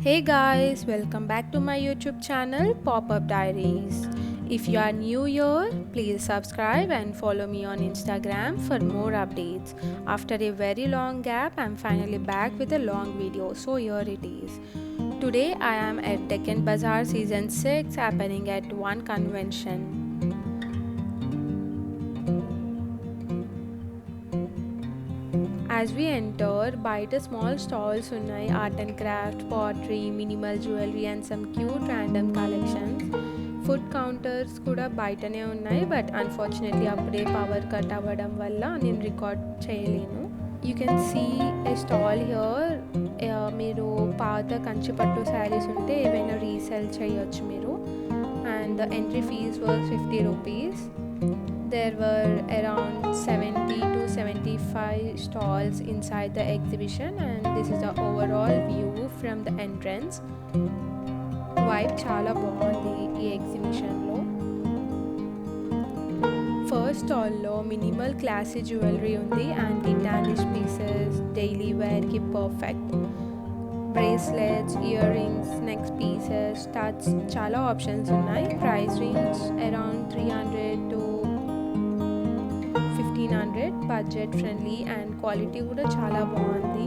Hey guys, welcome back to my YouTube channel Pop Up Diaries. If you are new here, please subscribe and follow me on Instagram for more updates. After a very long gap, I'm finally back with a long video, so here it is. Today I am at Deccan Bazaar Season 6 happening at one convention. As we enter, బయట small stalls ఉన్నాయి. Art and craft, pottery, minimal jewellery and some cute random collections. Food counters కూడా బయటనే ఉన్నాయి, but unfortunately అప్పుడే power cut అవ్వడం వల్ల నేను record చేయలేను. You can see a stall here. మీరు పాత కంచిపట్టు శారీస్ ఉంటే ఏవైనా రీసేల్ చేయొచ్చు మీరు. And the entry fees was 50 rupees. There were around 70 to 75 stalls inside the exhibition, and this is the overall view from the entrance. Vibe చాలా బాగుంది ఈ ఎగ్జిబిషన్లో. ఫస్ట్ స్టాల్లో మినిమల్ క్లాసీ జ్యువెలరీ ఉంది అండ్ టానిష్ పీసెస్ డైలీ వేర్కి perfect. Bracelets, ear rings, neck pieces, studs చాలా options ఉన్నాయి. Price range around 300 to 1500, budget friendly and quality కూడా చాలా బాగుంది.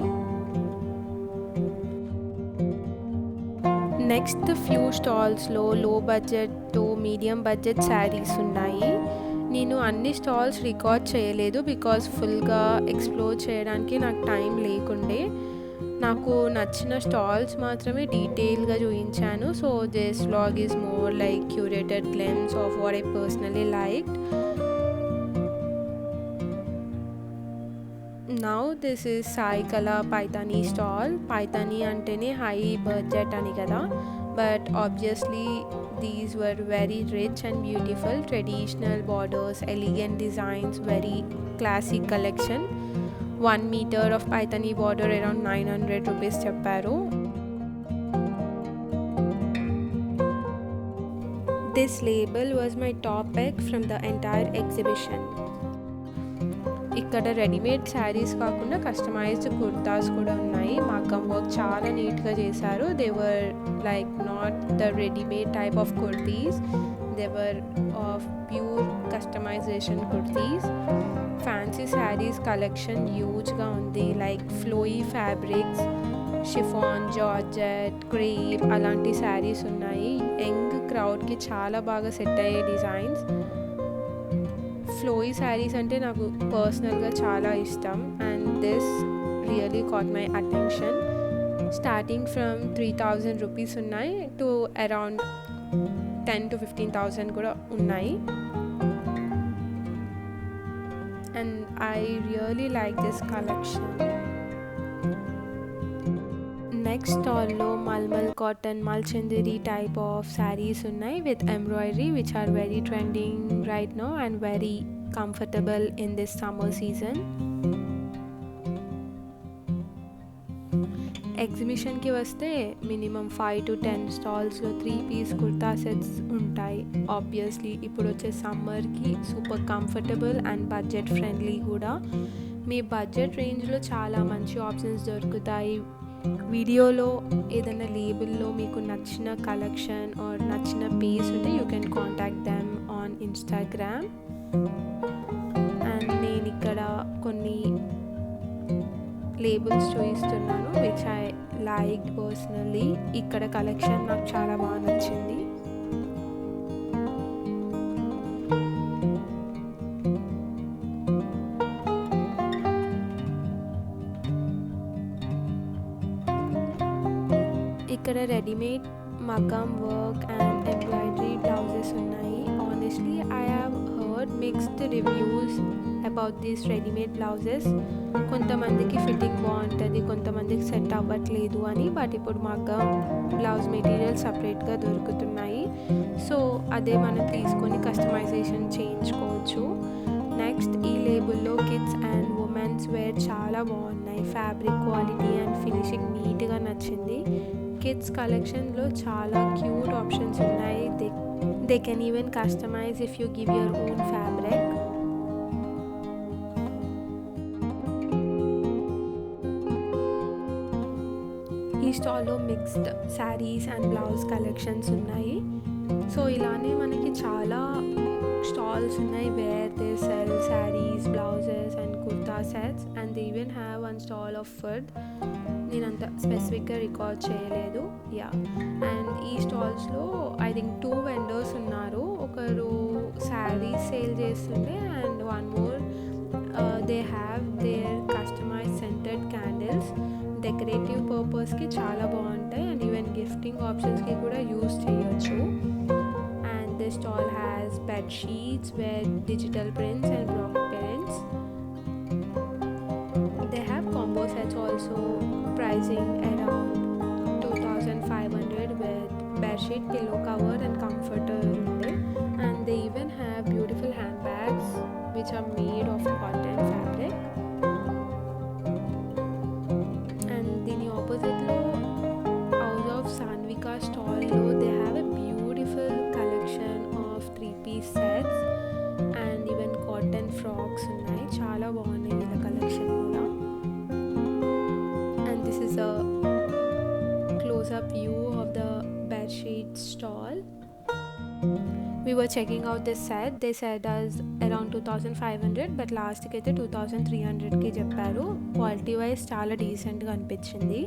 నెక్స్ట్ ఫ్యూ స్టాల్స్లో లో budget to medium budget saris ఉన్నాయి. నేను అన్ని స్టాల్స్ రికార్డ్ చేయలేదు బికాజ్ ఫుల్గా ఎక్స్ప్లోర్ చేయడానికి నాకు టైం లేకుండే. నాకు నచ్చిన స్టాల్స్ మాత్రమే డీటెయిల్గా చూపించాను. So this vlog is more like curated glimpse of what I personally liked. Now this is Sai Kala Paithani stall. Paithani antene high budget ani kada, but obviously these were very rich and beautiful. Traditional borders, elegant designs, very classic collection. 1 meter of Paithani border around 900 rupees chepparu. This label was my top pick from the entire exhibition. ఇక్కడ readymade saris కాకుండా customized kurtas కూడా ఉన్నాయి. మగ్గం work చాలా నీట్గా చేశారు. They were like not the readymade type of kurtis, they were of pure customization kurtis. Fancy saris collection హ్యూజ్గా ఉంది. Like flowy fabrics, chiffon, georgette, crepe అలాంటి శారీస్ ఉన్నాయి. యంగ్ క్రౌడ్కి చాలా బాగా సెట్ అయ్యే డిజైన్స్. ఫ్లోయీ శారీస్ అంటే నాకు పర్సనల్గా చాలా ఇష్టం and this really caught my attention. Starting from 3000 rupees ఉన్నాయి టు అరౌండ్ 10 to 15,000 కూడా ఉన్నాయి. And I really like this collection. Next స్టాల్లో మల్మల్ కాటన్, మల్చందరి టైప్ ఆఫ్ శారీస్ ఉన్నాయి with embroidery which are very trending right now and very comfortable in this summer season. ఎగ్జిబిషన్కి వస్తే minimum 5 to 10 స్టాల్స్లో 3-piece kurta sets ఉంటాయి. Obviously ఇప్పుడు వచ్చే సమ్మర్కి super comfortable and budget friendly కూడా. మీ బడ్జెట్ రేంజ్లో చాలా మంచి ఆప్షన్స్ దొరుకుతాయి. వీడియోలో ఏదైనా లేబుల్లో మీకు నచ్చిన కలెక్షన్ ఆర్ నచ్చిన పేజ్ ఉంటే you can contact them on Instagram. And నేను ఇక్కడ కొన్ని లేబుల్స్ చూపిస్తున్నాను విచ్ ఐ లైక్ పర్సనలీ. ఇక్కడ కలెక్షన్ నాకు చాలా బాగా నచ్చింది. ఇక్కడ రెడీమేడ్ మగ్గం వర్క్ అండ్ ఎంబ్రాయిడరీ బ్లౌజెస్ ఉన్నాయి. Honestly I have heard mixed reviews about these readymade blouses. కొంతమందికి ఫిట్టింగ్ బాగుంటుంది, కొంతమందికి సెట్ అవ్వట్లేదు అని. బట్ ఇప్పుడు మగ్గం బ్లౌజ్ మెటీరియల్ సపరేట్గా దొరుకుతున్నాయి. సో అదే మనం తీసుకొని కస్టమైజేషన్ చేయించుకోవచ్చు. నెక్స్ట్ ఈ లేబుల్లో కిడ్స్ అండ్ ఉమెన్స్ వేర్ చాలా బాగున్నాయి. ఫ్యాబ్రిక్ క్వాలిటీ అండ్ ఫినిషింగ్ నీట్గా నచ్చింది. కిడ్స్ కలెక్షన్లో చాలా క్యూట్ ఆప్షన్స్ ఉన్నాయి. They can even customize if you give your own fabric. ఈ స్టాల్లో mixed saris and blouse collections ఉన్నాయి. సో ఇలానే మనకి చాలా స్టాల్స్ ఉన్నాయి where they sell saris, blouses and kurta sets and they even have one stall of food. నేను అంత స్పెసిఫిక్గా రికార్డ్ చేయలేదు. యా, అండ్ ఈ స్టాల్స్లో ఐ థింక్ 2 వెండర్స్ ఉన్నారు. ఒకరు శారీస్ సేల్ చేస్తుండే and one more they have there customize scented candles. Decorative పర్పస్కి చాలా బాగుంటాయి అండ్ ఈవెన్ గిఫ్టింగ్ ఆప్షన్స్కి కూడా యూస్ చేయొచ్చు. And this stall has bed sheets with digital prints and block prints. They have combo sets also pricing around 2,500 with bedsheet, pillow cover and comforter. And they even have beautiful handbags which are made of cotton fabric. And దీని ఆపోజిట్లో house of Sanvika స్టాల్లో they have a beautiful collection of 3-piece sets and even cotton frocks ఉన్నాయి. చాలా బాగున్నాయి వీళ్ళ collection కూడా. And this is a close-up view of the bedsheet stall. We were checking out this set. They said us around 2,500 but లాస్ట్కి అయితే 2,300కి చెప్పారు. Quality wise చాలా డీసెంట్గా అనిపించింది.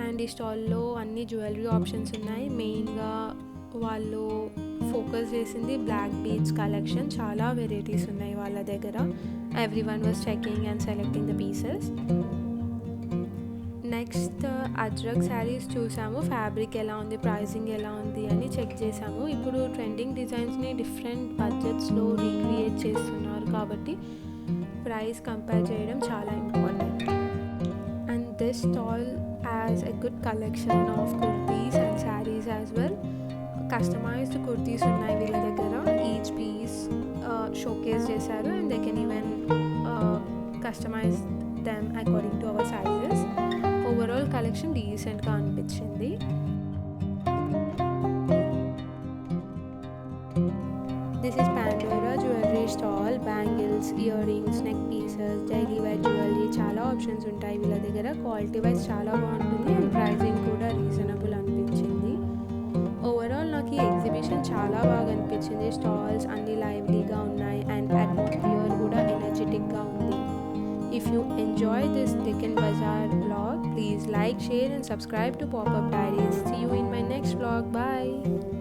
అండ్ ఈ స్టాల్లో అన్ని జ్యువెలరీ ఆప్షన్స్ ఉన్నాయి. మెయిన్గా వాళ్ళు ఫోకస్ చేసింది బ్లాక్ బీడ్స్ కలెక్షన్. చాలా వెరైటీస్ ఉన్నాయి వాళ్ళ దగ్గర. Every one was checking and selecting the pieces. Next Ajrak saris చూసాము. ఫ్యాబ్రిక్ ఎలా ఉంది, ప్రైసింగ్ ఎలా ఉంది అని చెక్ చేసాము. ఇప్పుడు ట్రెండింగ్ డిజైన్స్ని డిఫరెంట్ బడ్జెట్స్లో రీక్రియేట్ చేస్తున్నారు కాబట్టి ప్రైస్ కంపేర్ చేయడం చాలా important. And this stall has a good collection of kurtis and saris as well. Customised kurtis ఉన్నాయి వీళ్ళ దగ్గర. ఈచ్ పీస్ షోకేస్ చేశారు and they can even customise them according to our sizes. Overall collection డీసెంట్గా అనిపించింది. This is Pandora jewellery stall. Bangles, earrings, neck pieces, daily wear jewellery చాలా options ఉంటాయి వీళ్ళ దగ్గర. క్వాలిటీ వైజ్ చాలా బాగుంటుంది and pricing కూడా రీజనబుల్ అనిపించింది. ఓవరాల్ నాకు ఈ ఎగ్జిబిషన్ చాలా బాగా అనిపించింది. స్టాల్స్ అన్ని లైవ్లీగా ఉన్నాయి అండ్ అట్మాస్ఫియర్ కూడా ఎనర్జెటిక్గా ఉంది. If you enjoy this Deccan Bazaar vlog, please like, share and subscribe to Pop-Up Diaries. See you in my next vlog. Bye.